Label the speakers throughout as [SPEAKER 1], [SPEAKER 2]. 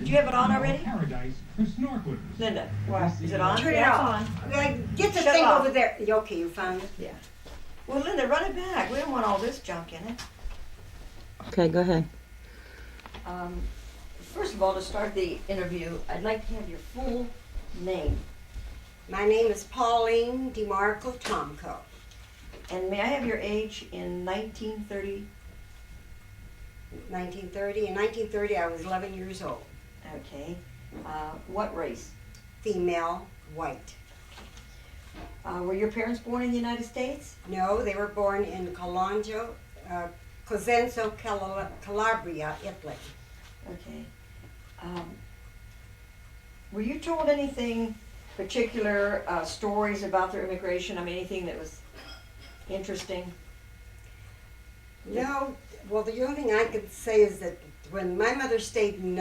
[SPEAKER 1] you have it on already?
[SPEAKER 2] Paradise for snorkelers.
[SPEAKER 1] Linda, what? Is it on?
[SPEAKER 3] Turn it
[SPEAKER 1] Yeah,
[SPEAKER 3] off. Get the
[SPEAKER 1] Shut
[SPEAKER 3] thing
[SPEAKER 1] off.
[SPEAKER 3] over there. Okay, you found it?
[SPEAKER 1] Yeah. Well, Linda, run it back. We don't want all this junk in it.
[SPEAKER 4] Okay, go ahead.
[SPEAKER 1] First of all, to start the interview, I'd like to have your full name.
[SPEAKER 3] My name is Pauline Tomkos.
[SPEAKER 1] And may I have your age in 1930?
[SPEAKER 3] 1930. In 1930, I was 11 years old.
[SPEAKER 1] Okay. What race?
[SPEAKER 3] Female, white.
[SPEAKER 1] Were your parents born in the United States?
[SPEAKER 3] No, they were born in Cosenzo, Calabria, Italy.
[SPEAKER 1] Okay. Were you told anything particular, stories about their immigration? I mean, anything that was interesting?
[SPEAKER 3] No, well, the only thing I could say is that when my mother stayed in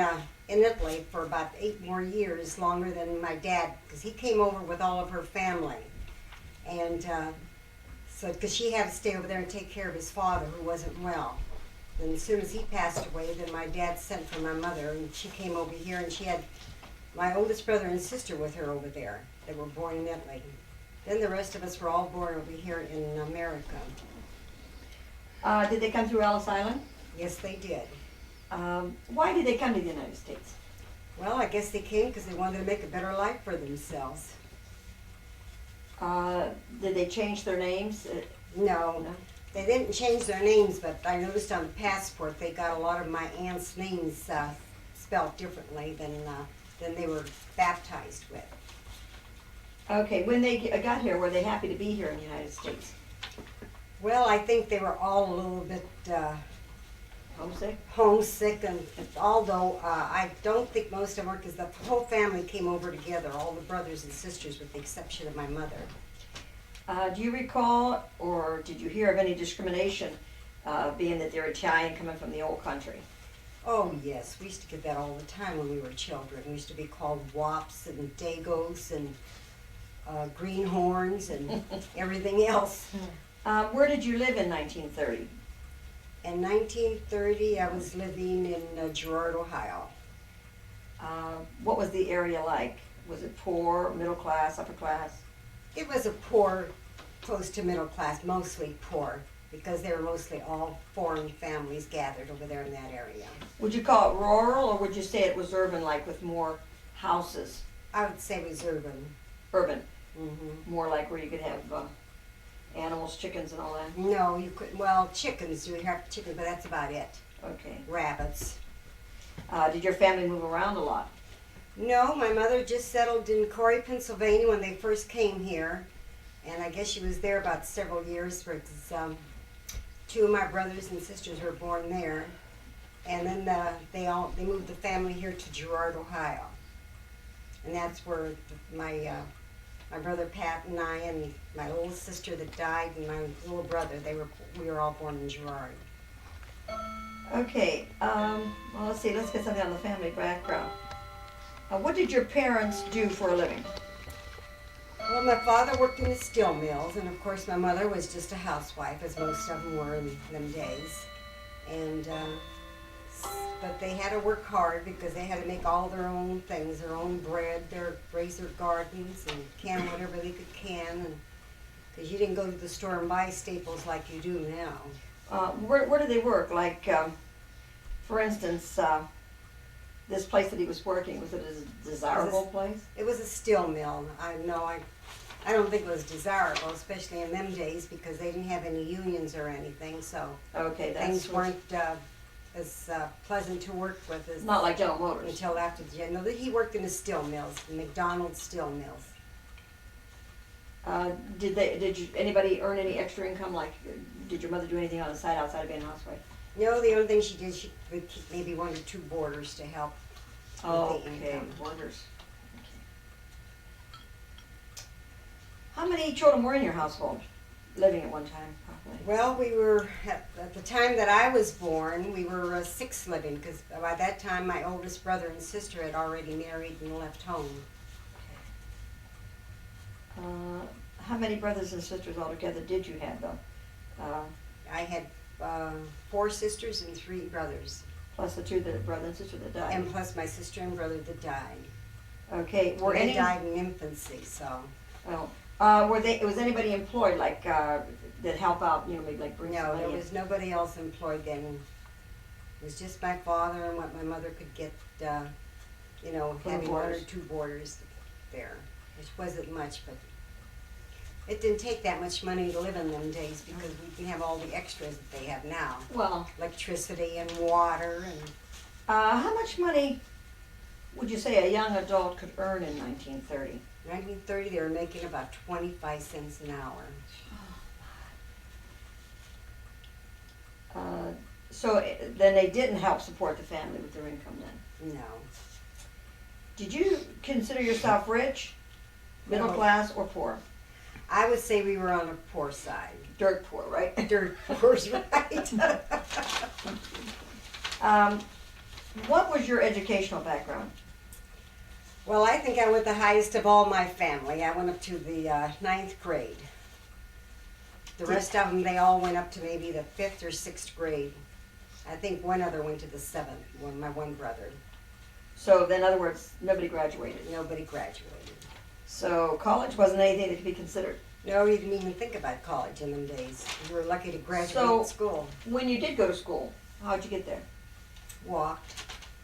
[SPEAKER 3] Italy for about 8 more years, longer than my dad, because he came over with all of her family. And so, because she had to stay over there and take care of his father, who wasn't well. And as soon as he passed away, then my dad sent for my mother, and she came over here, and she had my oldest brother and sister with her over there. They were born in Italy. Then the rest of us were all born over here in America.
[SPEAKER 1] Did they come through Ellis Island?
[SPEAKER 3] Yes, they did.
[SPEAKER 1] Why did they come to the United States?
[SPEAKER 3] Well, I guess they came because they wanted to make a better life for themselves.
[SPEAKER 1] Did they change their names?
[SPEAKER 3] No,
[SPEAKER 1] No?
[SPEAKER 3] they didn't change their names, but I noticed on the passport they got a lot of my aunt's names spelled differently than they were baptized with.
[SPEAKER 1] Okay, when they got here, were they happy to be here in the United States?
[SPEAKER 3] Well, I think they were all a little bit
[SPEAKER 1] Homesick?
[SPEAKER 3] homesick, and although I don't think most of them were, because the whole family came over together, all the brothers and sisters with the exception of my mother.
[SPEAKER 1] Do you recall, or did you hear of any discrimination, being that they're Italian coming from the old country?
[SPEAKER 3] Oh yes, we used to get that all the time when we were children. We used to be called wops and dagos and greenhorns and everything else.
[SPEAKER 1] Where did you live in 1930?
[SPEAKER 3] In 1930, I was living in Girard, Ohio.
[SPEAKER 1] What was the area like? Was it poor, middle class, upper class?
[SPEAKER 3] It was a poor, close to middle class, mostly poor, because they were mostly all foreign families gathered over there in that area.
[SPEAKER 1] Would you call it rural, or would you say it was urban, like with more houses?
[SPEAKER 3] I would say it was urban.
[SPEAKER 1] Urban,
[SPEAKER 3] Mm-hmm.
[SPEAKER 1] more like where you could have animals, chickens and all that?
[SPEAKER 3] No, you couldn't. Well, chickens, you have chickens, but that's about it.
[SPEAKER 1] Okay.
[SPEAKER 3] Rabbits.
[SPEAKER 1] Did your family move around a lot?
[SPEAKER 3] No, my mother just settled in Corey, Pennsylvania when they first came here. And I guess she was there about several years because 2 of my brothers and sisters were born there. And then they moved the family here to Girard, Ohio. And that's where my brother Pat and I and my little sister that died and my little brother, we were all born in Girard.
[SPEAKER 1] Okay, well, let's see, let's get something on the family background. What did your parents do for a living?
[SPEAKER 3] Well, my father worked in the steel mills, and of course my mother was just a housewife, as most of them were in them days. And but they had to work hard because they had to make all their own things, their own bread, raise their gardens, and can whatever they could can. Because you didn't go to the store and buy staples like you do now.
[SPEAKER 1] Where did they work? Like, for instance, this place that he was working, was it a desirable place?
[SPEAKER 3] It was a steel mill. I don't think it was desirable, especially in them days, because they didn't have any unions or anything, so
[SPEAKER 1] Okay,
[SPEAKER 3] things weren't as pleasant to work with as
[SPEAKER 1] not like General Motors.
[SPEAKER 3] until after the no, he worked in the steel mills, the McDonald's steel mills.
[SPEAKER 1] Did anybody earn any extra income? Like, did your mother do anything on the side outside of being a housewife?
[SPEAKER 3] No, the only thing she did, she would keep maybe 1 or 2 boarders to help with the
[SPEAKER 1] Okay,
[SPEAKER 3] income.
[SPEAKER 1] wonders. Okay. How many children were in your household, living at one time, probably?
[SPEAKER 3] Well, we were, at the time that I was born, we were 6 living, because by that time my oldest brother and sister had already married and left home.
[SPEAKER 1] How many brothers and sisters altogether did you have, though?
[SPEAKER 3] I had 4 sisters and 3 brothers.
[SPEAKER 1] Plus the two that brother and sister that died.
[SPEAKER 3] and plus my sister and brother that died.
[SPEAKER 1] Okay, were
[SPEAKER 3] They
[SPEAKER 1] any?
[SPEAKER 3] died in infancy, so.
[SPEAKER 1] Oh, was anybody employed, like, that help out, you know, maybe like bring
[SPEAKER 3] No,
[SPEAKER 1] somebody
[SPEAKER 3] there
[SPEAKER 1] in?
[SPEAKER 3] was nobody else employed then. It was just my father and what my mother could get, you know,
[SPEAKER 1] For the
[SPEAKER 3] having one or
[SPEAKER 1] boarders.
[SPEAKER 3] two boarders there, which wasn't much, but it didn't take that much money to live in them days because we didn't have all the extras that they have now.
[SPEAKER 1] Well,
[SPEAKER 3] Electricity and water and,
[SPEAKER 1] how much money would you say a young adult could earn in 1930?
[SPEAKER 3] 1930, they were making about 25 cents an hour.
[SPEAKER 1] So then they didn't help support the family with their income then?
[SPEAKER 3] No.
[SPEAKER 1] Did you consider yourself rich, middle
[SPEAKER 3] No.
[SPEAKER 1] class, or poor?
[SPEAKER 3] I would say we were on the poor side.
[SPEAKER 1] Dirt poor, right?
[SPEAKER 3] Dirt poor's right.
[SPEAKER 1] What was your educational background?
[SPEAKER 3] Well, I think I went the highest of all my family. I went up to the 9th grade. The rest of them, they all went up to maybe the 5th or 6th grade. I think one other went to the 7th, my one brother.
[SPEAKER 1] So, in other words, nobody graduated.
[SPEAKER 3] Nobody graduated.
[SPEAKER 1] So, college wasn't anything that could be considered.
[SPEAKER 3] No, you didn't even think about college in them days. You were lucky to graduate
[SPEAKER 1] So-
[SPEAKER 3] school.
[SPEAKER 1] When you did go to school, how'd you get there?
[SPEAKER 3] Walked.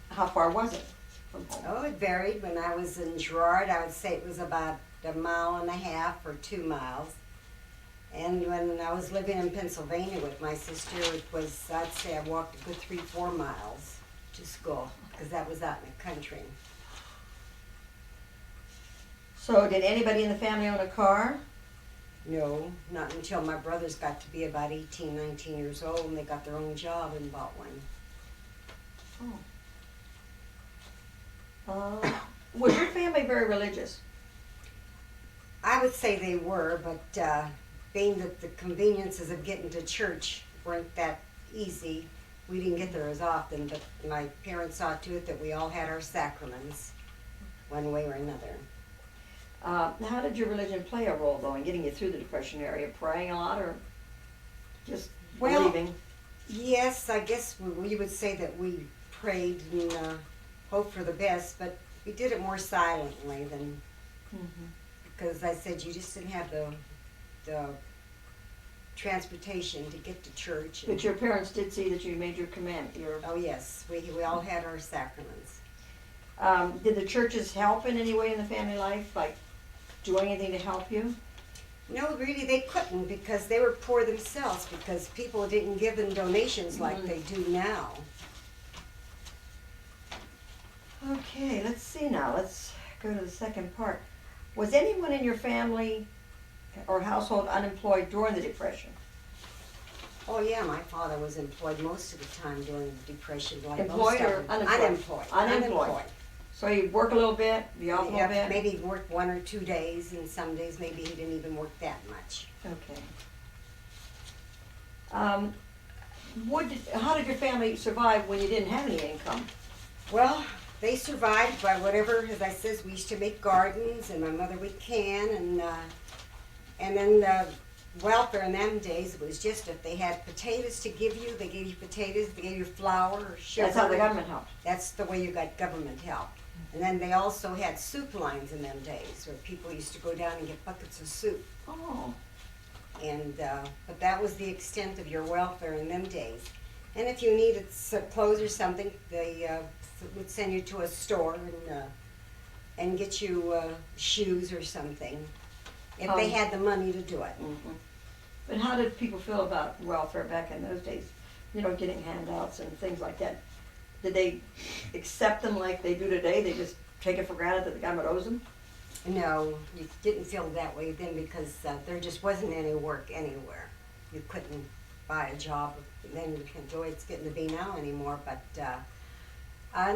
[SPEAKER 1] How far was it from home?
[SPEAKER 3] Oh, it varied. When I was in Girard, I would say it was about 1.5 miles or 2 miles. And when I was living in Pennsylvania with my sister, it was, I'd say I walked a good 3-4 miles to school, because that was out in the country.
[SPEAKER 1] So, did anybody in the family own a car?
[SPEAKER 3] No, not until my brothers got to be about 18, 19 years old, and they got their own job and bought one.
[SPEAKER 1] Was your family very religious?
[SPEAKER 3] I would say they were, but being that the conveniences of getting to church weren't that easy, we didn't get there as often, but my parents saw to it that we all had our sacraments, one way or another.
[SPEAKER 1] How did your religion play a role, though, in getting you through the Depression area? Praying a lot, or just
[SPEAKER 3] Well,
[SPEAKER 1] believing?
[SPEAKER 3] Yes, I guess we would say that we prayed and hoped for the best, but we did it more silently than, because I said you just didn't have the transportation to get to church.
[SPEAKER 1] But your parents did see that you made your command.
[SPEAKER 3] Oh yes, we all had our sacraments.
[SPEAKER 1] Did the churches help in any way in the family life, like doing anything to help you?
[SPEAKER 3] No, really, they couldn't because they were poor themselves, because people didn't give in donations like they do now.
[SPEAKER 1] Okay, let's see now. Let's go to the second part. Was anyone in your family or household unemployed during the Depression?
[SPEAKER 3] Oh yeah, my father was employed most of the time during the Depression. Like
[SPEAKER 1] Employed
[SPEAKER 3] most of
[SPEAKER 1] or
[SPEAKER 3] them.
[SPEAKER 1] unemployed?
[SPEAKER 3] Unemployed.
[SPEAKER 1] Unemployed. So he'd work a little bit, be off a little bit?
[SPEAKER 3] Maybe he'd work 1 or 2 days, and some days maybe he didn't even work that much.
[SPEAKER 1] Okay. How did your family survive when you didn't have any income?
[SPEAKER 3] Well, they survived by whatever, as I says, we used to make gardens, and my mother would can, and then the welfare in them days was just if they had potatoes to give you, they gave you potatoes, they gave you flour or sugar.
[SPEAKER 1] That's how the government helped.
[SPEAKER 3] That's the way you got government help. And then they also had soup lines in them days, where people used to go down and get buckets of soup.
[SPEAKER 1] Oh.
[SPEAKER 3] And but that was the extent of your welfare in them days. And if you needed some clothes or something, they would send you to a store and get you shoes or something, if they had the money to do it.
[SPEAKER 1] But how did people feel about welfare back in those days? You know, getting handouts and things like that. Did they accept them like they do today? They just take it for granted that the government owes them?
[SPEAKER 3] No, you didn't feel that way then because there just wasn't any work anywhere. You couldn't buy a job, then the way it's getting to be now anymore. But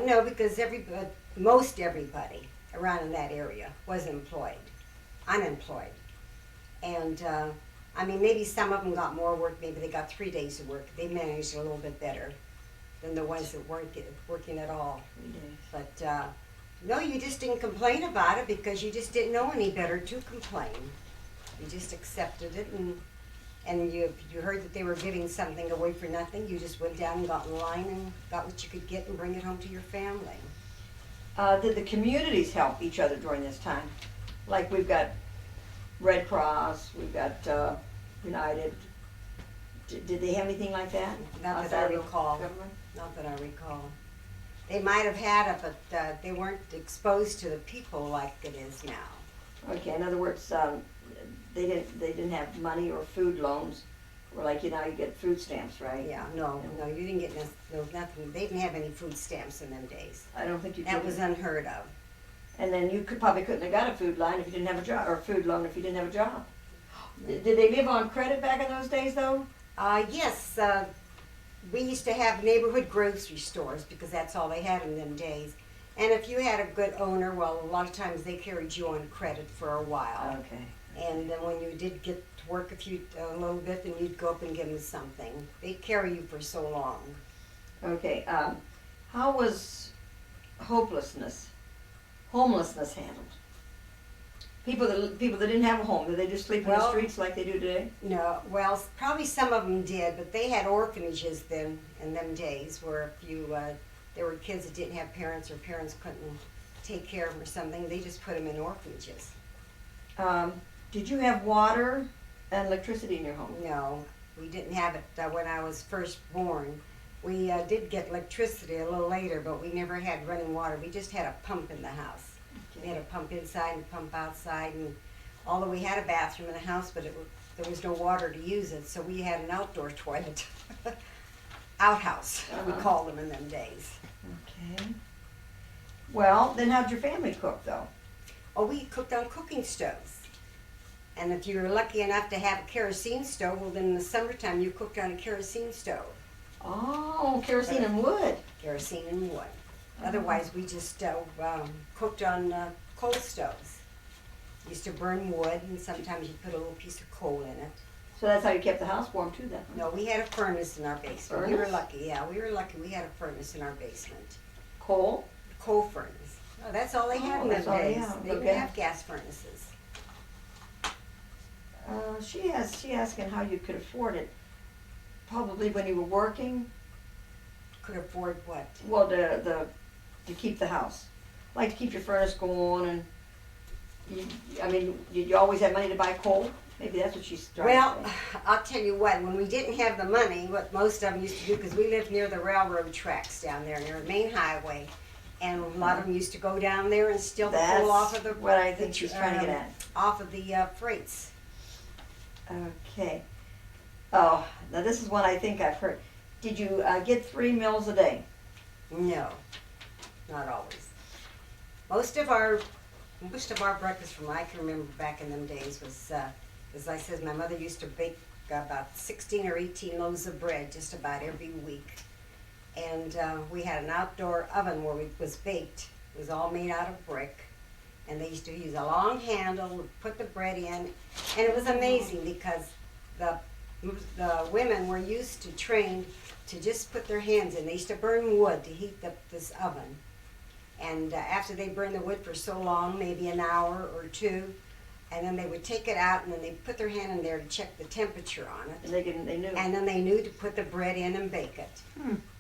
[SPEAKER 3] no, because most everybody around in that area was unemployed. And I mean, maybe some of them got more work, maybe they got 3 days of work. They managed a little bit better than the ones that weren't working at all.
[SPEAKER 1] 3 days.
[SPEAKER 3] But no, you just didn't complain about it because you just didn't know any better to complain. You just accepted it And you heard that they were giving something away for nothing, you just went down and got in line and got what you could get and bring it home to your family.
[SPEAKER 1] Did the communities help each other during this time? Like we've got Red Cross, we've got United. Did they have anything like that?
[SPEAKER 3] Not that
[SPEAKER 1] outside
[SPEAKER 3] I
[SPEAKER 1] of the
[SPEAKER 3] recall.
[SPEAKER 1] government?
[SPEAKER 3] Not that I recall. They might have had it, but they weren't exposed to the people like it is now.
[SPEAKER 1] Okay, in other words, they didn't have money or food loans, or like you get food stamps, right?
[SPEAKER 3] Yeah, no, you didn't get nothing. They didn't have any food stamps in them days.
[SPEAKER 1] I don't think you
[SPEAKER 3] That
[SPEAKER 1] did.
[SPEAKER 3] was unheard of.
[SPEAKER 1] And then you probably couldn't have got a food line if you didn't have a job, or a food loan if you didn't have a job. Did they live on credit back in those days, though?
[SPEAKER 3] Yes, we used to have neighborhood grocery stores because that's all they had in them days. And if you had a good owner, well, a lot of times they carried you on credit for a while.
[SPEAKER 1] Okay.
[SPEAKER 3] And then when you did get to work a little bit, then you'd go up and give them something. They'd carry you for so long.
[SPEAKER 1] Okay. How was homelessness handled? People that didn't have a home, did they just sleep in the
[SPEAKER 3] Well-
[SPEAKER 1] streets like they do today?
[SPEAKER 3] No, well, probably some of them did, but they had orphanages then in them days where if you there were kids that didn't have parents or parents couldn't take care of them or something, they just put them in orphanages.
[SPEAKER 1] Did you have water and electricity in your home?
[SPEAKER 3] No, we didn't have it when I was first born. We did get electricity a little later, but we never had running water. We just had a pump in the house. We had a pump inside and a pump outside, and although we had a bathroom in the house, but there was no water to use it, so we had an outdoor toilet. Outhouse, we called them in them days.
[SPEAKER 1] Okay. Well, then how'd your family cook, though?
[SPEAKER 3] Oh, we cooked on cooking stoves. And if you were lucky enough to have a kerosene stove, well, then in the summertime you cooked on a kerosene stove.
[SPEAKER 1] Oh, kerosene and wood.
[SPEAKER 3] Kerosene and wood. Otherwise, we just cooked on coal stoves. Used to burn wood, and sometimes you put a little piece of coal in it.
[SPEAKER 1] So that's how you kept the house warm, too, then?
[SPEAKER 3] No, we had a furnace in our basement. We were
[SPEAKER 1] Furnace?
[SPEAKER 3] lucky, yeah. We were lucky. We had a furnace in our basement.
[SPEAKER 1] Coal?
[SPEAKER 3] Coal furnace. Oh, that's all they had in
[SPEAKER 1] that's
[SPEAKER 3] them
[SPEAKER 1] all they
[SPEAKER 3] days.
[SPEAKER 1] had,
[SPEAKER 3] They didn't
[SPEAKER 1] okay.
[SPEAKER 3] have gas furnaces.
[SPEAKER 1] She asking how you could afford it. Probably when you were working,
[SPEAKER 3] Could afford what?
[SPEAKER 1] well, to keep the house. Like to keep your furnace going and, did you always have money to buy coal? Maybe that's what she's trying
[SPEAKER 3] Well,
[SPEAKER 1] to say.
[SPEAKER 3] I'll tell you what, when we didn't have the money, what most of them used to do, because we lived near the railroad tracks down there, near the main highway, and a lot of them used to go down there and steal the coal off of the...
[SPEAKER 1] That's what I think she's trying to get at.
[SPEAKER 3] Off of the freights.
[SPEAKER 1] Okay. Oh, now this is one I think I've heard. Did you get 3 meals a day?
[SPEAKER 3] No, not always. Most of our breakfast from I can remember back in them days was, as I said, my mother used to bake about 16 or 18 loaves of bread just about every week. And we had an outdoor oven where it was baked. It was all made out of brick. And they used to use a long handle to put the bread in. And it was amazing because the women were used to trained to just put their hands in. They used to burn wood to heat this oven. And after they burned the wood for so long, maybe an hour or two, and then they would take it out and then they'd put their hand in there to check the temperature on it.
[SPEAKER 1] And they knew.
[SPEAKER 3] And then they knew to put the bread in and bake it.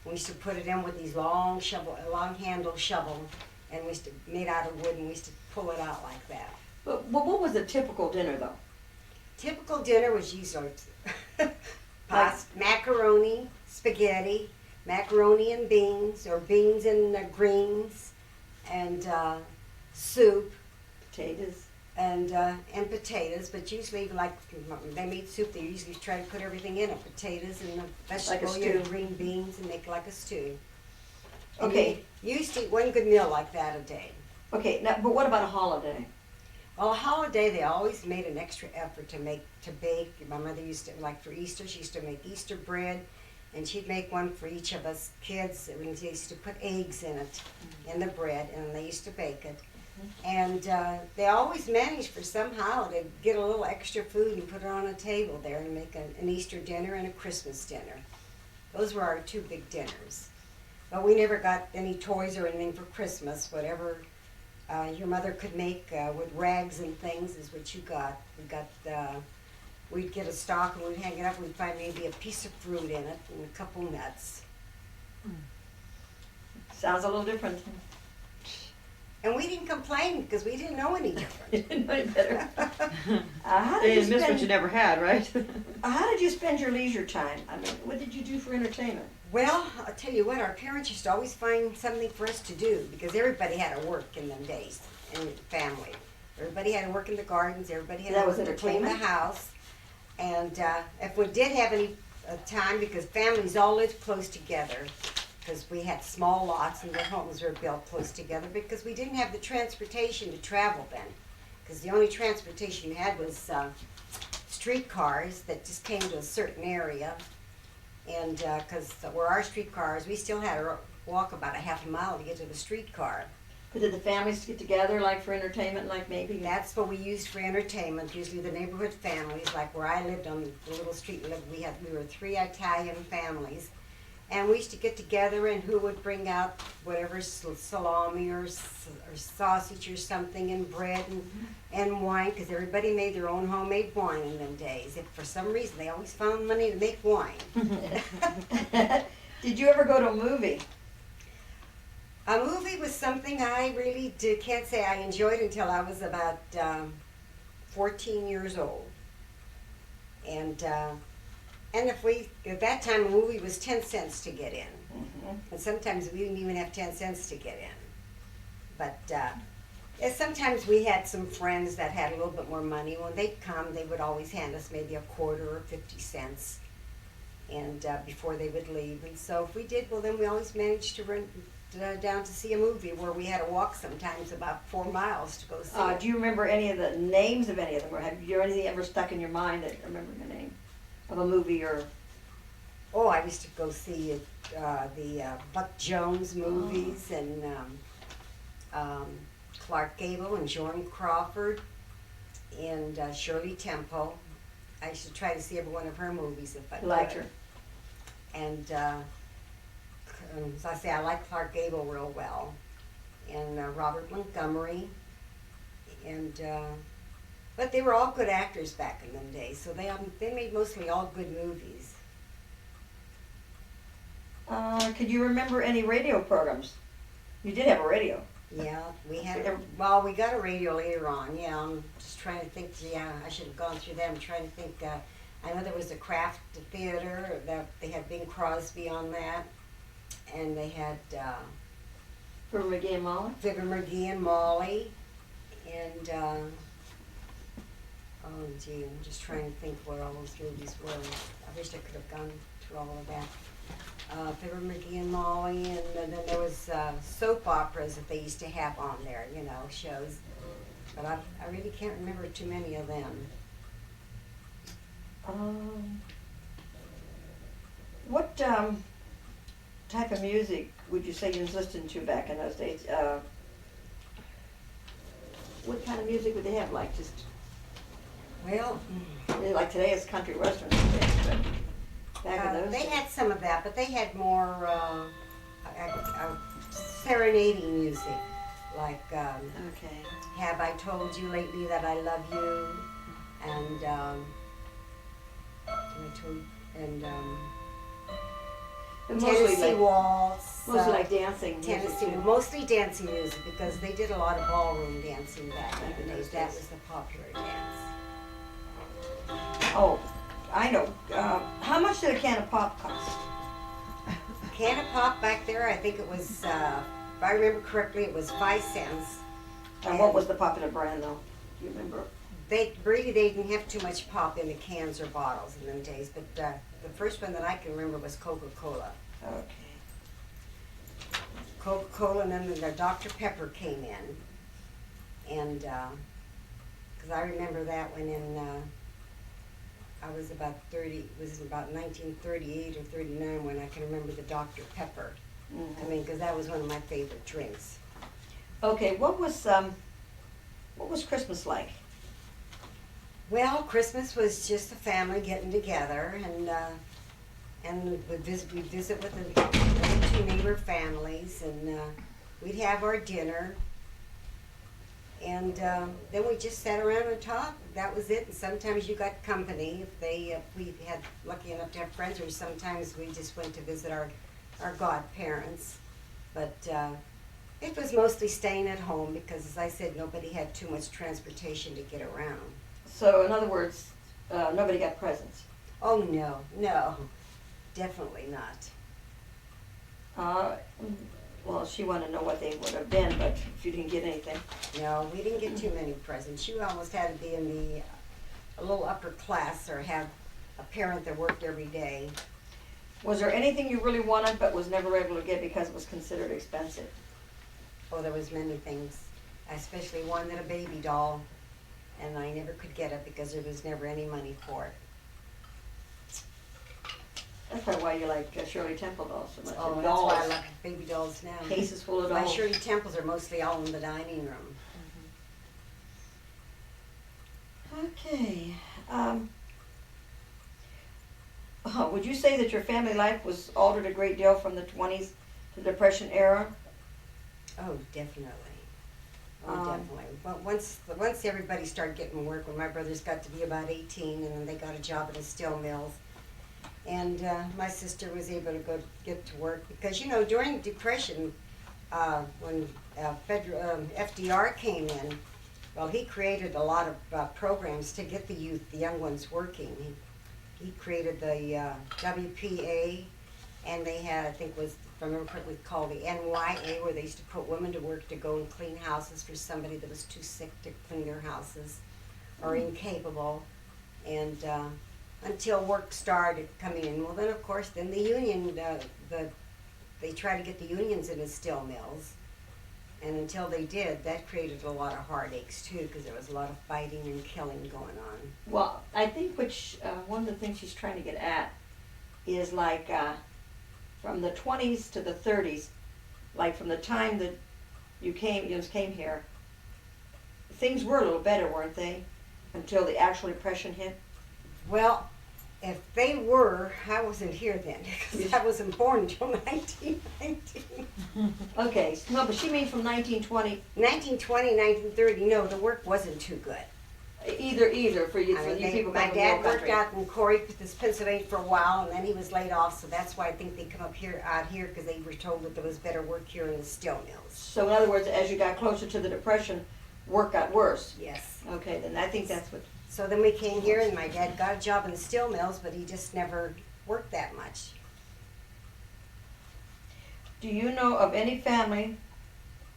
[SPEAKER 3] We used to put it in with these long handle shovel, and we used to made out of wood, and we used to pull it out like that.
[SPEAKER 1] But what was a typical dinner, though?
[SPEAKER 3] Typical dinner was usually macaroni, spaghetti, macaroni and beans, or beans and greens, and soup,
[SPEAKER 1] Potatoes.
[SPEAKER 3] and potatoes. But usually, like they made soup, they usually try to put everything in it: potatoes and vegetable,
[SPEAKER 1] stew.
[SPEAKER 3] green beans, and make it like a stew. And
[SPEAKER 1] Okay.
[SPEAKER 3] you used to eat one good meal like that a day.
[SPEAKER 1] Okay, now, but what about a holiday?
[SPEAKER 3] Well, a holiday, they always made an extra effort to bake. My mother used to, like for Easter, she used to make Easter bread, and she'd make one for each of us kids. We used to put eggs in it, in the bread, and they used to bake it. And they always managed for somehow to get a little extra food and put it on a table there and make an Easter dinner and a Christmas dinner. Those were our 2 big dinners. But we never got any toys or anything for Christmas. Whatever your mother could make with rags and things is what you got. We got we'd get a stalk and we'd hang it up, we'd find maybe a piece of fruit in it and a couple nuts.
[SPEAKER 1] Sounds a little different.
[SPEAKER 3] And we didn't complain because we didn't know any different.
[SPEAKER 1] You didn't know any better. How did
[SPEAKER 2] You
[SPEAKER 1] you
[SPEAKER 2] miss what you
[SPEAKER 1] spend?
[SPEAKER 2] never had, right?
[SPEAKER 1] How did you spend your leisure time? I mean, what did you do for entertainment?
[SPEAKER 3] Well, I'll tell you what, our parents used to always find something for us to do because everybody had to work in them days in the family. Everybody had to work in the gardens, everybody had
[SPEAKER 1] That
[SPEAKER 3] to
[SPEAKER 1] was
[SPEAKER 3] work to clean the
[SPEAKER 1] entertainment?
[SPEAKER 3] house. And if we did have any time, because families all lived close together, because we had small lots and their homes were built close together, because we didn't have the transportation to travel then. Because the only transportation you had was streetcars that just came to a certain area. And because where our streetcars, we still had to walk about a half a mile to get to the streetcar.
[SPEAKER 1] But did the families get together, like for entertainment, like maybe?
[SPEAKER 3] That's what we used for entertainment, usually the neighborhood families, like where I lived on the little street, we were 3 Italian families. And we used to get together and who would bring out whatever salami or sausage or something and bread and wine, because everybody made their own homemade wine in them days. If for some reason they always found money to make wine.
[SPEAKER 1] Did you ever go to a movie?
[SPEAKER 3] A movie was something I really can't say I enjoyed until I was about 14 years old. And at that time a movie was 10 cents to get in. And sometimes we didn't even have 10 cents to get in. But sometimes we had some friends that had a little bit more money. When they'd come, they would always hand us maybe a quarter or 50 cents and before they would leave. And so if we did, well, then we always managed to run down to see a movie where we had to walk sometimes about 4 miles to go see it.
[SPEAKER 1] Do you remember any of the names of any of them, or have you anything ever stuck in your mind that remember the name of a movie or?
[SPEAKER 3] Oh, I used to go see the Buck Jones movies and Clark Gable and Joan Crawford and Shirley Temple. I used to try to see every one of her movies if I could.
[SPEAKER 1] Liked her.
[SPEAKER 3] And so I say I like Clark Gable real well, and Robert Montgomery, and but they were all good actors back in them days. So they made mostly all good movies.
[SPEAKER 1] Could you remember any radio programs? You did have a radio.
[SPEAKER 3] Yeah, we had. Well, we got a radio later on. Yeah, I'm just trying to think. Yeah, I should have gone through them. I'm trying to think. I know there was a Kraft Theater that they had Bing Crosby on that, and they had
[SPEAKER 1] For McGee and Molly?
[SPEAKER 3] Figure McGee and Molly, and oh gee, I'm just trying to think what all those movies were. I wish I could have gone through all of that. Figure McGee and Molly, and then there was soap operas that they used to have on there, you know, shows. But I really can't remember too many of them.
[SPEAKER 1] What type of music would you say you was listening to back in those days? What kind of music would they have? Like just
[SPEAKER 3] Well,
[SPEAKER 1] like today it's country western things, but back in those
[SPEAKER 3] they
[SPEAKER 1] days.
[SPEAKER 3] had some of that, but they had more serenading music, like
[SPEAKER 1] Okay.
[SPEAKER 3] Have I Told You Lately That I Love You, and
[SPEAKER 1] But mostly
[SPEAKER 3] Tennessee
[SPEAKER 1] like,
[SPEAKER 3] Waltz.
[SPEAKER 1] mostly like dancing music
[SPEAKER 3] Tennessee,
[SPEAKER 1] too.
[SPEAKER 3] mostly dancing music because they did a lot of ballroom dancing back
[SPEAKER 1] Back
[SPEAKER 3] in
[SPEAKER 1] in
[SPEAKER 3] the
[SPEAKER 1] those
[SPEAKER 3] days. That
[SPEAKER 1] days.
[SPEAKER 3] was the popular dance.
[SPEAKER 1] Oh, I know. How much did a can of pop cost?
[SPEAKER 3] A can of pop back there, I think it was, if I remember correctly, it was 5 cents.
[SPEAKER 1] And what was the popular brand though? Do you remember?
[SPEAKER 3] They didn't have too much pop in the cans or bottles in them days, but the first one that I can remember was Coca-Cola.
[SPEAKER 1] Okay.
[SPEAKER 3] Coca-Cola, and then the Dr. Pepper came in. And, because I remember that when I was about 30, it was about 1938 or 39 when I can remember the Dr. Pepper.
[SPEAKER 1] Mhm.
[SPEAKER 3] I mean, because that was one of my favorite drinks.
[SPEAKER 1] Okay, what was Christmas like?
[SPEAKER 3] Well, Christmas was just the family getting together, and we'd visit with the other 2 neighbor families, and we'd have our dinner. And then we just sat around and talked. That was it. And sometimes you got company if we had lucky enough to have friends, or sometimes we just went to visit our godparents. But it was mostly staying at home because, as I said, nobody had too much transportation to get around.
[SPEAKER 1] So in other words, nobody got presents.
[SPEAKER 3] Oh no, no, definitely not.
[SPEAKER 1] Well, she wanted to know what they would have been, but if you didn't get anything.
[SPEAKER 3] No, we didn't get too many presents. You almost had to be in the a little upper class or have a parent that worked every day.
[SPEAKER 1] Was there anything you really wanted but was never able to get because it was considered expensive?
[SPEAKER 3] Oh, there was many things. I especially wanted a baby doll, and I never could get it because there was never any money for it.
[SPEAKER 1] That's probably why you like Shirley Temple dolls so much.
[SPEAKER 3] Oh,
[SPEAKER 1] And
[SPEAKER 3] that's why I
[SPEAKER 1] dolls.
[SPEAKER 3] love baby dolls now.
[SPEAKER 1] Cases full of
[SPEAKER 3] My
[SPEAKER 1] dolls.
[SPEAKER 3] Shirley Temples are mostly all in the dining room.
[SPEAKER 1] Okay. Would you say that your family life was altered a great deal from the 20s to the Depression era?
[SPEAKER 3] Oh, definitely. Oh,
[SPEAKER 1] Um,
[SPEAKER 3] definitely. But once everybody started getting work, when my brothers got to be about 18, and then they got a job at a steel mills, and my sister was able to get to work because during Depression, when FDR came in, well, he created a lot of programs to get the youth, the young ones, working. He created the WPA, and they had, I think, if I remember correctly, called the NYA, where they used to put women to work to go and clean houses for somebody that was too sick to clean their houses or incapable, and until work started coming in. Well, then, of course, then the union, they tried to get the unions into steel mills, and until they did, that created a lot of heartaches, too, because there was a lot of fighting and killing going on.
[SPEAKER 1] Well, I think one of the things she's trying to get at is like from the 20s to the 30s, like from the time that you came here, things were a little better, weren't they? Until the actual Depression hit.
[SPEAKER 3] Well, if they were, I wasn't here then, because I wasn't born until 1919.
[SPEAKER 1] Okay, no, but she means from 1920.
[SPEAKER 3] 1920, 1930, no, the work wasn't too good.
[SPEAKER 1] Either for you,
[SPEAKER 3] I
[SPEAKER 1] for
[SPEAKER 3] mean,
[SPEAKER 1] you people
[SPEAKER 3] my
[SPEAKER 1] back in the
[SPEAKER 3] dad
[SPEAKER 1] old
[SPEAKER 3] worked
[SPEAKER 1] country.
[SPEAKER 3] out in Corey, Pennsylvania for a while, and then he was laid off, so that's why I think they come out here, because they were told that there was better work here in the steel mills.
[SPEAKER 1] So in other words, as you got closer to the Depression, work got worse.
[SPEAKER 3] Yes.
[SPEAKER 1] Okay, then I think that's what.
[SPEAKER 3] So then we came here, and my dad got a job in the steel mills, but he just never worked that much.
[SPEAKER 1] Do you know of any family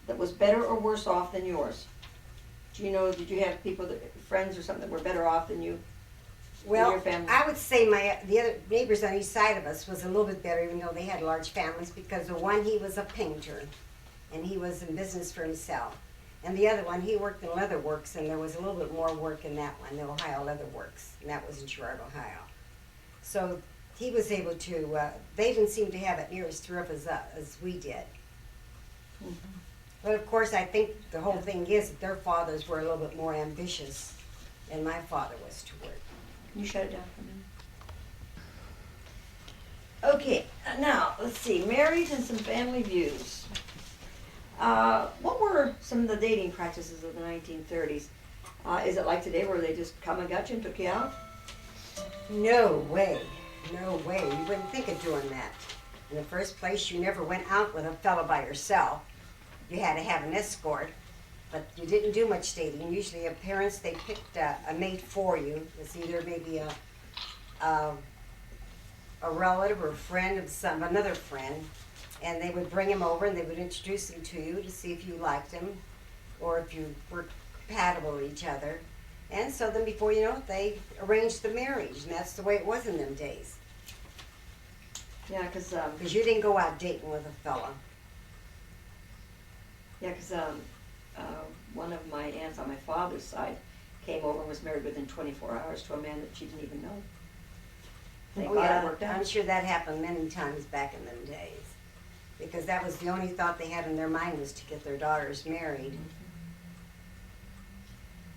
[SPEAKER 1] that was better or worse off than yours? Do you know, did you have friends or something that were better off than you?
[SPEAKER 3] Well,
[SPEAKER 1] your family?
[SPEAKER 3] I would say the other neighbors on each side of us was a little bit better, even though they had large families, because the one, he was a painter, and he was in business for himself. And the other one, he worked in leather works, and there was a little bit more work in that one, the Ohio Leather Works, and that was in Girard, Ohio. So he was able to, they didn't seem to have it near as rough as we did.
[SPEAKER 1] Mhm.
[SPEAKER 3] But of course, I think the whole thing is that their fathers were a little bit more ambitious than my father was to work.
[SPEAKER 1] Can you shut it down for a minute? Okay, now, let's see, marriage and some family views. What were some of the dating practices of the 1930s? Is it like today where they just come and got you and took you out?
[SPEAKER 3] No way. No way. You wouldn't think of doing that. In the first place, you never went out with a fellow by yourself. You had to have an escort, but you didn't do much dating. Usually your parents, they picked a mate for you. It's either maybe a relative or a friend of another friend, and they would bring him over and they would introduce him to you to see if you liked him or if you were compatible with each other. And so then before you know it, they arranged the marriage, and that's the way it was in them days.
[SPEAKER 1] Yeah, because
[SPEAKER 3] Because you didn't go out dating with a fella.
[SPEAKER 1] one of my aunts on my father's side came over and was married within 24 hours to a man that she didn't even know. Thank
[SPEAKER 3] Oh
[SPEAKER 1] God
[SPEAKER 3] yeah,
[SPEAKER 1] it worked out.
[SPEAKER 3] I'm sure that happened many times back in them days. Because that was the only thought they had in their mind was to get their daughters married.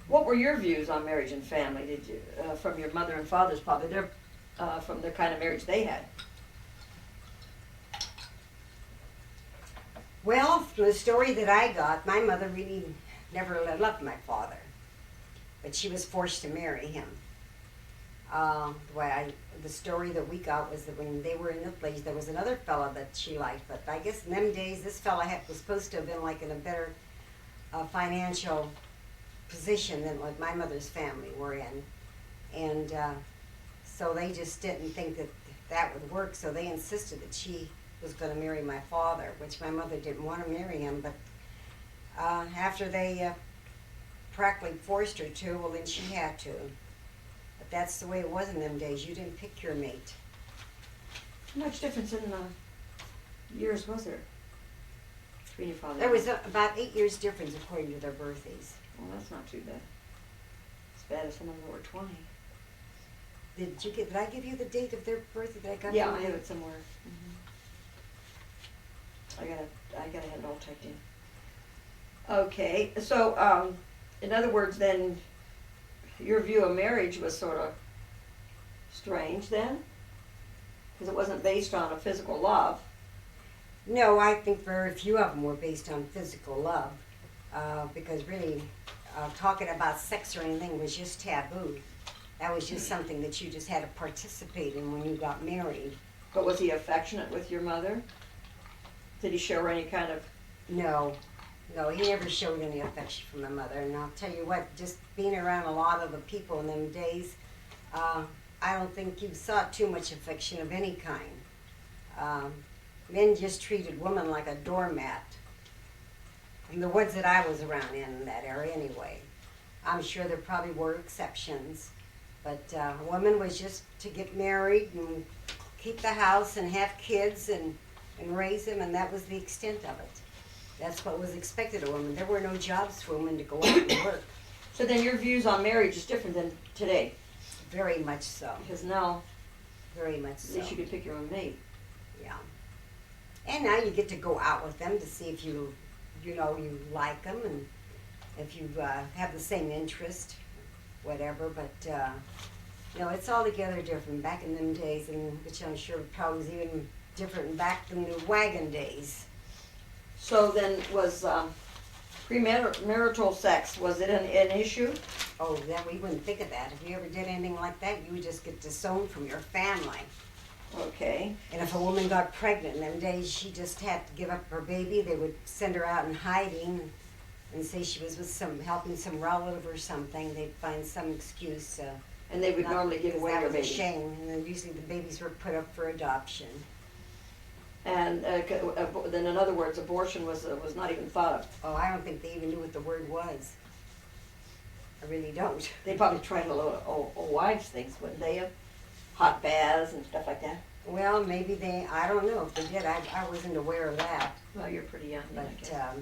[SPEAKER 1] What were your views on marriage and family? Did you, from your mother and father's probably, from the kind of marriage they had?
[SPEAKER 3] Well, from the story that I got, my mother really never loved my father, but she was forced to marry him. The story that we got was that when they were in Italy, there was another fella that she liked, but I guess in them days, this fella was supposed to have been like in a better financial position than what my mother's family were in. And so they just didn't think that that would work, so they insisted that she was going to marry my father, which my mother didn't want to marry him, but after they practically forced her to, well, then she had to. But that's the way it was in them days. You didn't pick your mate.
[SPEAKER 1] How much difference in years was there between your father?
[SPEAKER 3] There was about 8 years difference according to their birthdays.
[SPEAKER 1] Well, that's not too bad. As bad as some of them were 20.
[SPEAKER 3] Did I give you the date of their birthday that I got?
[SPEAKER 1] Yeah,
[SPEAKER 3] from
[SPEAKER 1] I
[SPEAKER 3] you?
[SPEAKER 1] have it somewhere. I gotta have it all typed in. Okay, so in other words, then your view of marriage was sort of strange then, because it wasn't based on a physical love.
[SPEAKER 3] No, I think very few of them were based on physical love, because really, talking about sex or anything was just taboo. That was just something that you just had to participate in when you got married.
[SPEAKER 1] But was he affectionate with your mother? Did he show her any kind of?
[SPEAKER 3] No, he never showed any affection from my mother. And I'll tell you what, just being around a lot of the people in them days, I don't think you saw too much affection of any kind. Men just treated women like a doormat. And the ones that I was around in that area anyway. I'm sure there probably were exceptions. But a woman was just to get married and keep the house and have kids and raise them, and that was the extent of it. That's what was expected of women. There were no jobs for women to go out and work.
[SPEAKER 1] So then your views on marriage is different than today,
[SPEAKER 3] Very much so.
[SPEAKER 1] because now
[SPEAKER 3] Very much
[SPEAKER 1] at
[SPEAKER 3] so.
[SPEAKER 1] least you can pick your own mate.
[SPEAKER 3] Yeah. And now you get to go out with them to see if you like them and if you have the same interest, whatever. But it's altogether different back in them days, and which I'm sure probably was even different back in the wagon days.
[SPEAKER 1] So then was premarital sex, was it an issue?
[SPEAKER 3] Oh, then we wouldn't think of that. If you ever did anything like that, you would just get disowned from your family.
[SPEAKER 1] Okay.
[SPEAKER 3] And if a woman got pregnant in them days, she just had to give up her baby. They would send her out in hiding and say she was with helping some relative or something. They'd find some excuse.
[SPEAKER 1] And they would normally give
[SPEAKER 3] because
[SPEAKER 1] away
[SPEAKER 3] that
[SPEAKER 1] your
[SPEAKER 3] was
[SPEAKER 1] baby.
[SPEAKER 3] a shame. And then usually the babies were put up for adoption.
[SPEAKER 1] And then in other words, abortion was not even thought of.
[SPEAKER 3] Oh, I don't think they even knew what the word was. I really don't.
[SPEAKER 1] They probably tried a little old wives things, wouldn't they have? Hot baths and stuff like that.
[SPEAKER 3] Well, maybe I don't know if they did. I wasn't aware of that.
[SPEAKER 1] Well, you're pretty young then, I
[SPEAKER 3] But
[SPEAKER 1] guess.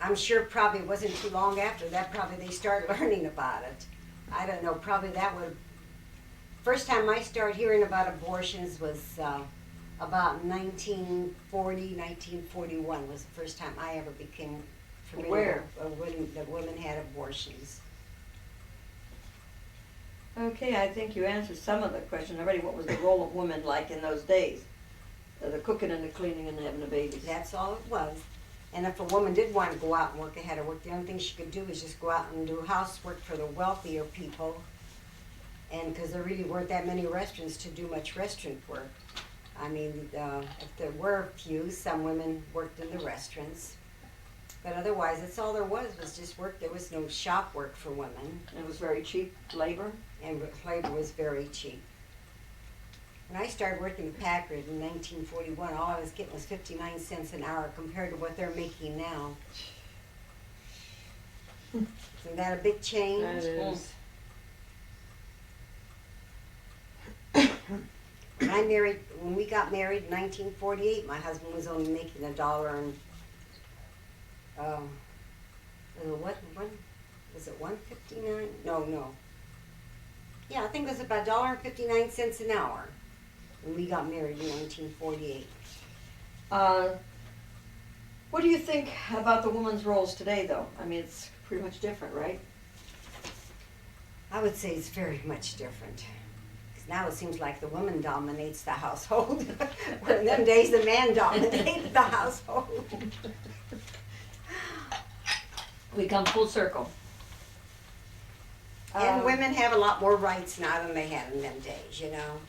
[SPEAKER 3] I'm sure probably it wasn't too long after that probably they started learning about it. I don't know, probably first time I started hearing about abortions was about 1940, 1941 was the first time I ever became familiar that women had abortions.
[SPEAKER 1] Okay, I think you answered some of the question already. What was the role of women like in those days? The cooking and the cleaning and having the babies.
[SPEAKER 3] That's all it was. And if a woman did want to go out and work ahead of work, the only thing she could do was just go out and do housework for the wealthier people. And because there really weren't that many restaurants to do much restaurant work. I mean, if there were a few, some women worked in the restaurants. But otherwise, that's all there was just work. There was no shop work for women.
[SPEAKER 1] It was very cheap labor.
[SPEAKER 3] And labor was very cheap. When I started working at Packard in 1941, all I was getting was 59 cents an hour compared to what they're making now. Isn't that a big change?
[SPEAKER 4] That is.
[SPEAKER 3] When we got married in 1948, my husband was only making $1 and was it 1.59? No. Yeah, I think it was about $1.59 an hour when we got married in 1948.
[SPEAKER 1] What do you think about the women's roles today, though? I mean, it's pretty much different, right?
[SPEAKER 3] I would say it's very much different. 'Cause now it seems like the woman dominates the household. Where in them days the man dominated the household.
[SPEAKER 1] We come full circle.
[SPEAKER 3] And women have a lot more rights now than they had in them days, you know.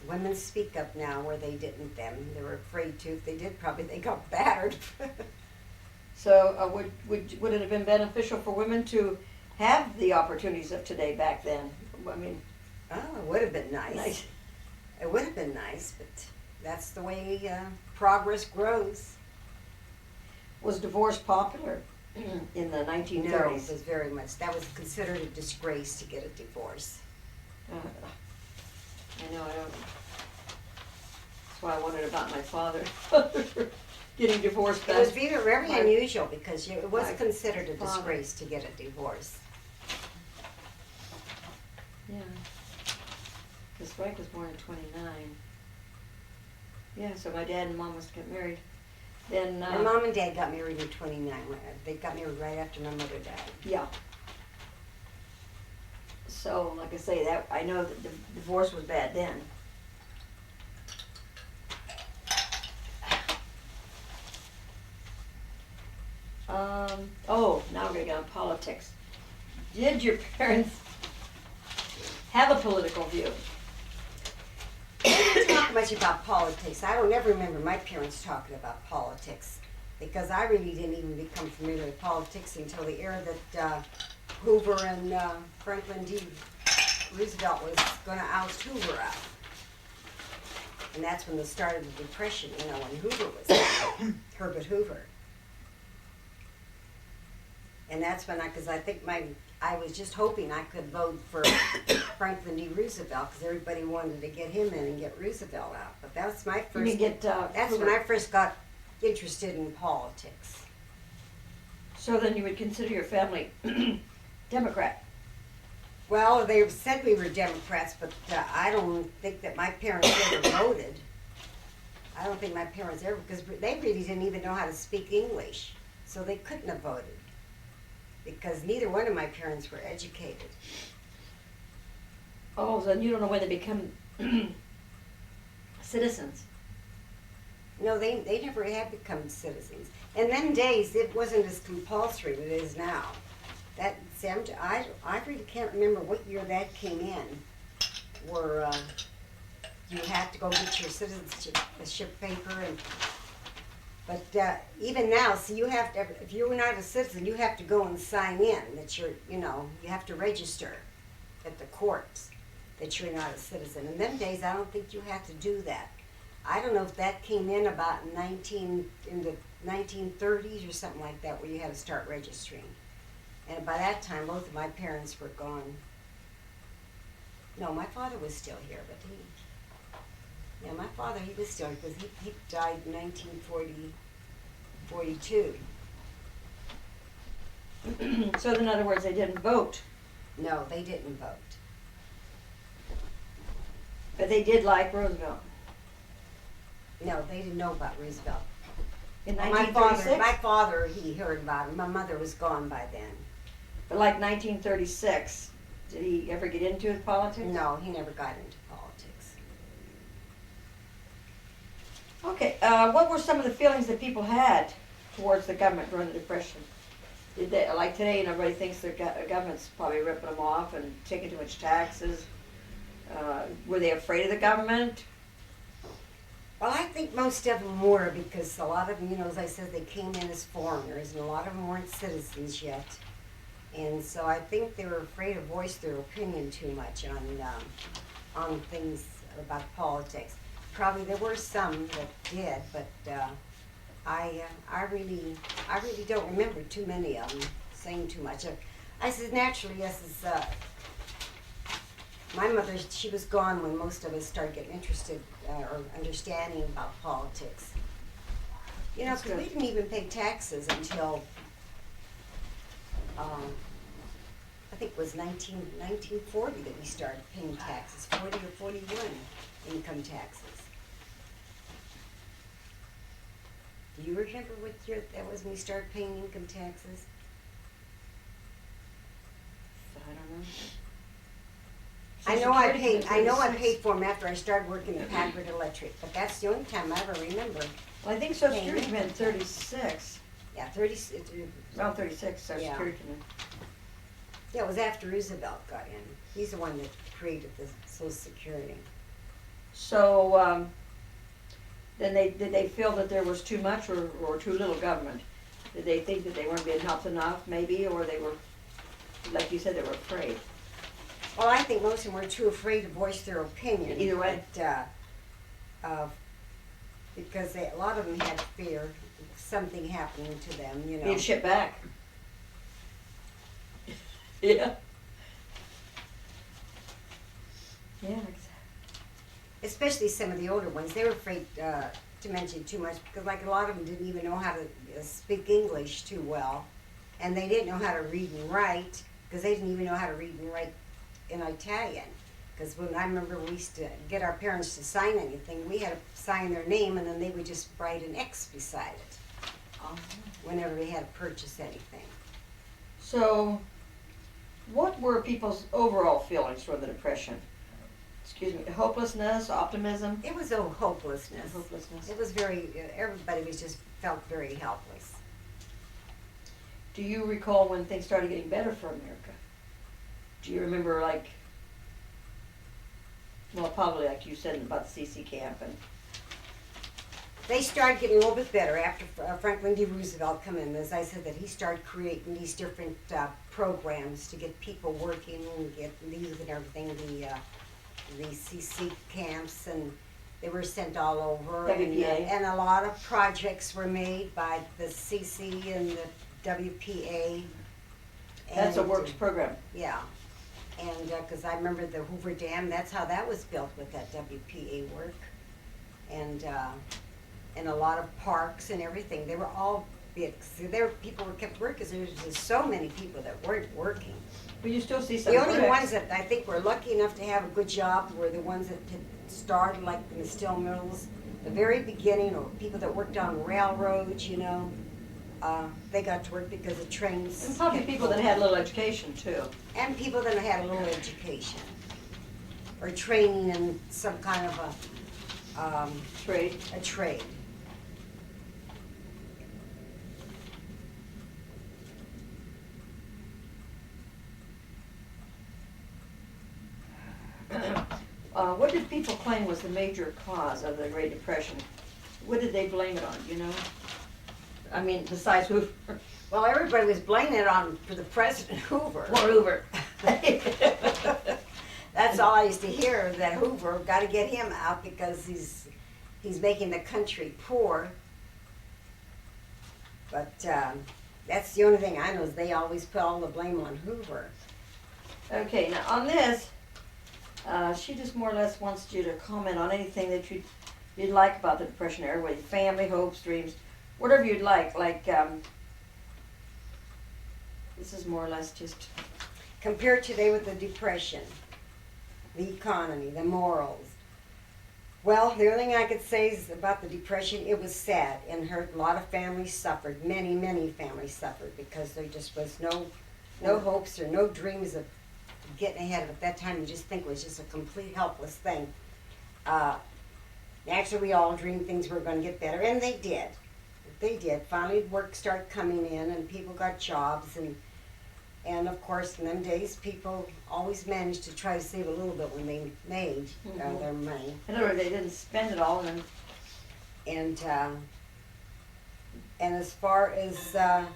[SPEAKER 3] Women speak up now where they didn't then. They were afraid to. If they did, probably they got battered.
[SPEAKER 1] So would it have been beneficial for women to have the opportunities of today back then? I mean,
[SPEAKER 3] Oh, it would have been nice.
[SPEAKER 1] nice.
[SPEAKER 3] It would have been nice, but that's the way progress grows.
[SPEAKER 1] Was divorce popular in the
[SPEAKER 3] No,
[SPEAKER 1] 1930s?
[SPEAKER 3] it was very much. That was considered a disgrace to get a divorce.
[SPEAKER 1] I know, I don't. That's why I wondered about my father getting divorced
[SPEAKER 3] It was
[SPEAKER 1] back.
[SPEAKER 3] very
[SPEAKER 1] My-
[SPEAKER 3] unusual because it was
[SPEAKER 1] my
[SPEAKER 3] considered a
[SPEAKER 1] father.
[SPEAKER 3] disgrace to get a divorce.
[SPEAKER 1] Yeah. Because Frank was born in 29. Yeah, so my dad and mom must have got married. Then,
[SPEAKER 3] My mom and dad got married in 29. They got married right after my mother died.
[SPEAKER 1] yeah. So, like I say, that I know that divorce was bad then. Oh, now we're gonna get on politics. Did your parents have a political view?
[SPEAKER 3] We didn't talk much about politics. I don't ever remember my parents talking about politics because I really didn't even become familiar with politics until the era that Hoover and Franklin D. Roosevelt was going to oust Hoover out. And that's when the start of the Depression, you know, when Hoover was Herbert Hoover. And that's when because I think I was just hoping I could vote for Franklin D. Roosevelt because everybody wanted to get him in and get Roosevelt out. But that's my
[SPEAKER 1] You
[SPEAKER 3] first.
[SPEAKER 1] mean get,
[SPEAKER 3] That's when
[SPEAKER 1] Hoover.
[SPEAKER 3] I first got interested in politics.
[SPEAKER 1] So then you would consider your family Democrat?
[SPEAKER 3] Well, they said we were Democrats, but I don't think that my parents ever voted. I don't think my parents ever, because they really didn't even know how to speak English, so they couldn't have voted. Because neither one of my parents were educated.
[SPEAKER 1] Oh, then you don't know when they become citizens.
[SPEAKER 3] No, they never had become citizens. In them days, it wasn't as compulsory as it is now. I really can't remember what year that came in, where you had to go get your citizenship paper. But even now, see, you have to, if you're not a citizen, you have to go and sign in that you're, you have to register at the courts that you're not a citizen. In them days, I don't think you had to do that. I don't know if that came in about in the 1930s or something like that, where you had to start registering. And by that time, both of my parents were gone. No, my father was still here, but my father, he was still here because he died in 1942.
[SPEAKER 1] So in other words, they didn't vote,
[SPEAKER 3] No, they didn't vote.
[SPEAKER 1] but they did like Roosevelt.
[SPEAKER 3] No, they didn't know about Roosevelt.
[SPEAKER 1] In
[SPEAKER 3] My
[SPEAKER 1] 1936?
[SPEAKER 3] father, he heard about him. My mother was gone by then.
[SPEAKER 1] But like 1936, did he ever get into politics?
[SPEAKER 3] No, he never got into politics.
[SPEAKER 1] Okay, what were some of the feelings that people had towards the government during the Depression? Did they, like today, everybody thinks the government's probably ripping them off and taking too much taxes. Were they afraid of the government?
[SPEAKER 3] Well, I think most of them were because a lot of them, as I said, they came in as foreigners and a lot of them weren't citizens yet. And so I think they were afraid to voice their opinion too much on things about politics. Probably there were some that did, but I really don't remember too many of them saying too much. I said naturally, yes, my mother, she was gone when most of us started getting interested or understanding about politics.
[SPEAKER 1] That's
[SPEAKER 3] Because we
[SPEAKER 1] good.
[SPEAKER 3] didn't even pay taxes until, I think it was 1940 that we started paying taxes, 40 or 41 income taxes. Do you remember what year that was when we started paying income taxes?
[SPEAKER 1] I don't know.
[SPEAKER 3] I
[SPEAKER 1] Social
[SPEAKER 3] know I
[SPEAKER 1] Security
[SPEAKER 3] paid.
[SPEAKER 1] came
[SPEAKER 3] I
[SPEAKER 1] in
[SPEAKER 3] know I
[SPEAKER 1] 36.
[SPEAKER 3] paid for them after I started working at Packard Electric, but that's the only time I ever remember.
[SPEAKER 1] Well, I think Social
[SPEAKER 3] Paying
[SPEAKER 1] Security came in
[SPEAKER 3] income tax.
[SPEAKER 1] 36.
[SPEAKER 3] Yeah,
[SPEAKER 1] Around 36, Social
[SPEAKER 3] Yeah.
[SPEAKER 1] Security came in.
[SPEAKER 3] yeah, it was after Roosevelt got in. He's the one that created the Social Security.
[SPEAKER 1] So, then did they feel that there was too much or too little government? Did they think that they weren't being helped enough, maybe, or they were, like you said, they were afraid?
[SPEAKER 3] Well, I think most of them were too afraid to voice their opinion.
[SPEAKER 1] Either way.
[SPEAKER 3] Because a lot of them had fear of something happening to them, you know.
[SPEAKER 1] Being shipped back. Yeah. Yeah,
[SPEAKER 3] Especially some of the older ones, they were afraid to mention too much because, like, a lot of them didn't even know how to speak English too well, and they didn't know how to read and write because they didn't even know how to read and write in Italian. Because when I remember we used to get our parents to sign anything, we had to sign their name and then they would just write an X beside it whenever we had to purchase anything.
[SPEAKER 1] So, what were people's overall feelings for the Depression? Excuse me, hopelessness, optimism?
[SPEAKER 3] It was a hopelessness.
[SPEAKER 1] Hopelessness.
[SPEAKER 3] It was very, everybody was just felt very helpless.
[SPEAKER 1] Do you recall when things started getting better for America? Do you remember, like, well, probably like you said about the CC camp and
[SPEAKER 3] They started getting a little bit better after Franklin D. Roosevelt come in. As I said, that he started creating these different programs to get people working and get the youth and everything, the CC camps, and they were sent all over.
[SPEAKER 1] WPA.
[SPEAKER 3] And a lot of projects were made by the CC and the WPA.
[SPEAKER 1] that's a
[SPEAKER 3] And,
[SPEAKER 1] works program.
[SPEAKER 3] Yeah. And because I remember the Hoover Dam, that's how that was built with that WPA work. And a lot of parks and everything. They were all big. So people were kept working because there was just so many people that weren't working.
[SPEAKER 1] But you still see some
[SPEAKER 3] The only
[SPEAKER 1] bricks.
[SPEAKER 3] ones that I think were lucky enough to have a good job were the ones that had started like in the steel mills, the very beginning, or people that worked on railroads, you know. They got to work because the trains.
[SPEAKER 1] And probably
[SPEAKER 3] kept
[SPEAKER 1] people that
[SPEAKER 3] going.
[SPEAKER 1] had a little education too.
[SPEAKER 3] And people that had a little education or training in some kind of
[SPEAKER 1] Trade.
[SPEAKER 3] a trade.
[SPEAKER 1] What did people claim was the major cause of the Great Depression? What did they blame it on, you know? I mean, besides Hoover.
[SPEAKER 3] Well, everybody was blaming it on for the President Hoover.
[SPEAKER 1] Poor Hoover.
[SPEAKER 3] That's all I used to hear, that Hoover, got to get him out because he's making the country poor. But that's the only thing I know is they always put all the blame on Hoover.
[SPEAKER 1] Okay, now on this, she just more or less wants you to comment on anything that you'd like about the Depression era, whether family, hopes, dreams, whatever you'd like. Like, this is more or less just.
[SPEAKER 3] Compared today with the Depression, the economy, the morals. Well, the only thing I could say is about the Depression, it was sad and hurt. A lot of families suffered. Many, many families suffered because there just was no hopes or no dreams of getting ahead of it. At that time, you just think it was just a complete helpless thing. Actually, we all dreamed things were going to get better, and they did. They did. Finally, work started coming in, and people got jobs, and of course, in them days, people always managed to try to save a little bit when they made their money.
[SPEAKER 1] In other words, they didn't spend it all, and
[SPEAKER 3] And as far as
[SPEAKER 1] their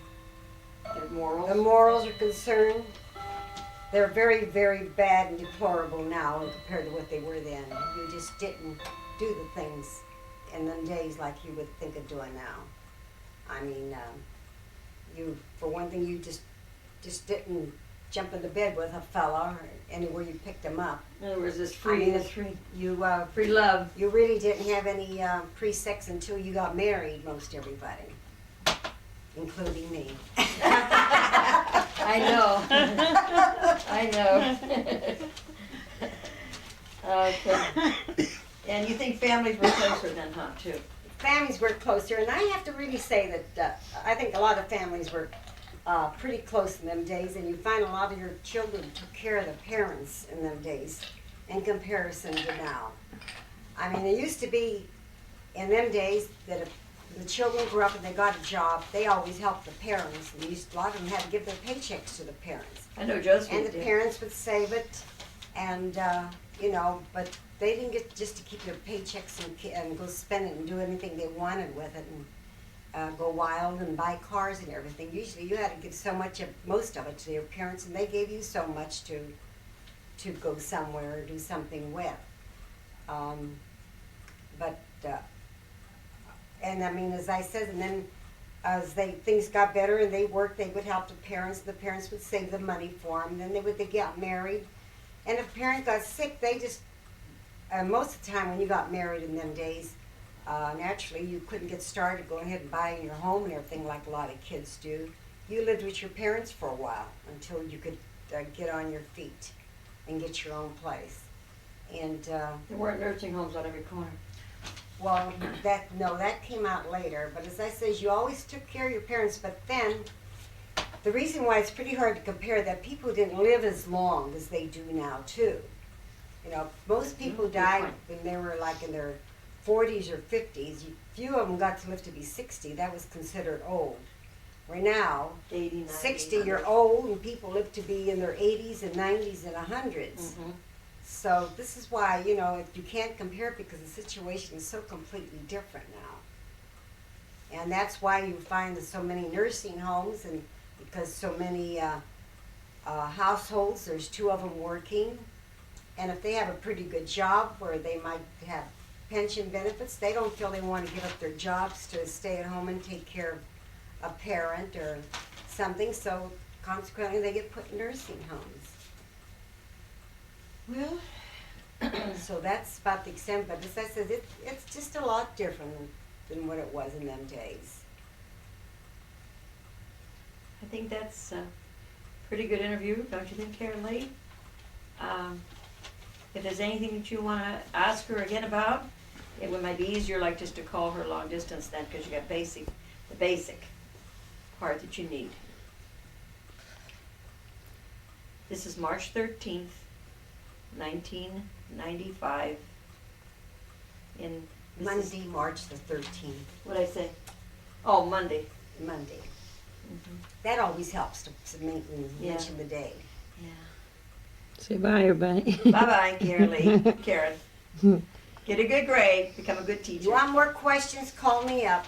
[SPEAKER 1] morals.
[SPEAKER 3] the morals are concerned, they're very, very bad and deplorable now compared to what they were then. You just didn't do the things in them days like you would think of doing now. I mean, for one thing, you just didn't jump into bed with a fella or anywhere you picked him up.
[SPEAKER 1] In other words, this
[SPEAKER 3] I mean,
[SPEAKER 1] free
[SPEAKER 3] you
[SPEAKER 1] love.
[SPEAKER 3] you really didn't have any pre-sex until you got married, most everybody, including me.
[SPEAKER 1] I know. I know. Okay. And you think families were closer then, huh, too?
[SPEAKER 3] Families were closer, and I have to really say that I think a lot of families were pretty close in them days, and you find a lot of your children took care of their parents in them days in comparison to now. I mean, it used to be in them days that the children grew up and they got a job, they always helped the parents. And a lot of them had to give their paychecks to the parents.
[SPEAKER 1] I know Josephine
[SPEAKER 3] And the
[SPEAKER 1] did.
[SPEAKER 3] parents would save it, and, but they didn't get just to keep their paychecks and go spend it and do anything they wanted with it and go wild and buy cars and everything. Usually you had to give most of it to your parents, and they gave you so much to go somewhere or do something with. And I mean, as I said, and then as things got better and they worked, they would help the parents. The parents would save the money for them. Then they got married, and if a parent got sick, they just most of the time when you got married in them days, naturally you couldn't get started going ahead and buying your home and everything like a lot of kids do. You lived with your parents for a while until you could get on your feet and get your own place. And
[SPEAKER 1] There weren't nursing homes on every corner.
[SPEAKER 3] well, that came out later. But as I says, you always took care of your parents. But then, the reason why it's pretty hard to compare that people didn't live as long as they do now too. Most people
[SPEAKER 1] Good
[SPEAKER 3] died
[SPEAKER 1] point.
[SPEAKER 3] when they were like in their 40s or 50s. Few of them got to live to be 60. That was considered old. Right now,
[SPEAKER 1] 80, 90,
[SPEAKER 3] 60 you're old, and people live to be in their 80s and 90s and 100s.
[SPEAKER 1] Mhm.
[SPEAKER 3] So this is why, if you can't compare it because the situation is so completely different now. And that's why you find that so many nursing homes, and because so many households, there's two of them working. And if they have a pretty good job where they might have pension benefits, they don't feel they want to give up their jobs to stay at home and take care of a parent or something. So consequently, they get put in nursing homes.
[SPEAKER 1] Well,
[SPEAKER 3] So that's about the extent, but as I said, it's just a lot different than what it was in them days.
[SPEAKER 1] I think that's a pretty good interview, don't you think, Karen Lee? If there's anything that you want to ask her again about, it might be easier like just to call her long distance then, because you got the basic part that you need. This is March 13th, 1995 in
[SPEAKER 3] Monday, March the 13th,
[SPEAKER 1] What'd I say? Oh, Monday.
[SPEAKER 3] Monday.
[SPEAKER 1] Mhm.
[SPEAKER 3] That always helps to
[SPEAKER 1] Yeah.
[SPEAKER 3] mention the day.
[SPEAKER 1] Yeah.
[SPEAKER 4] Say bye, everybody.
[SPEAKER 1] Bye-bye, Karen Lee. Karen. Get a good grade, become a good teacher.
[SPEAKER 3] You want more questions, call me up.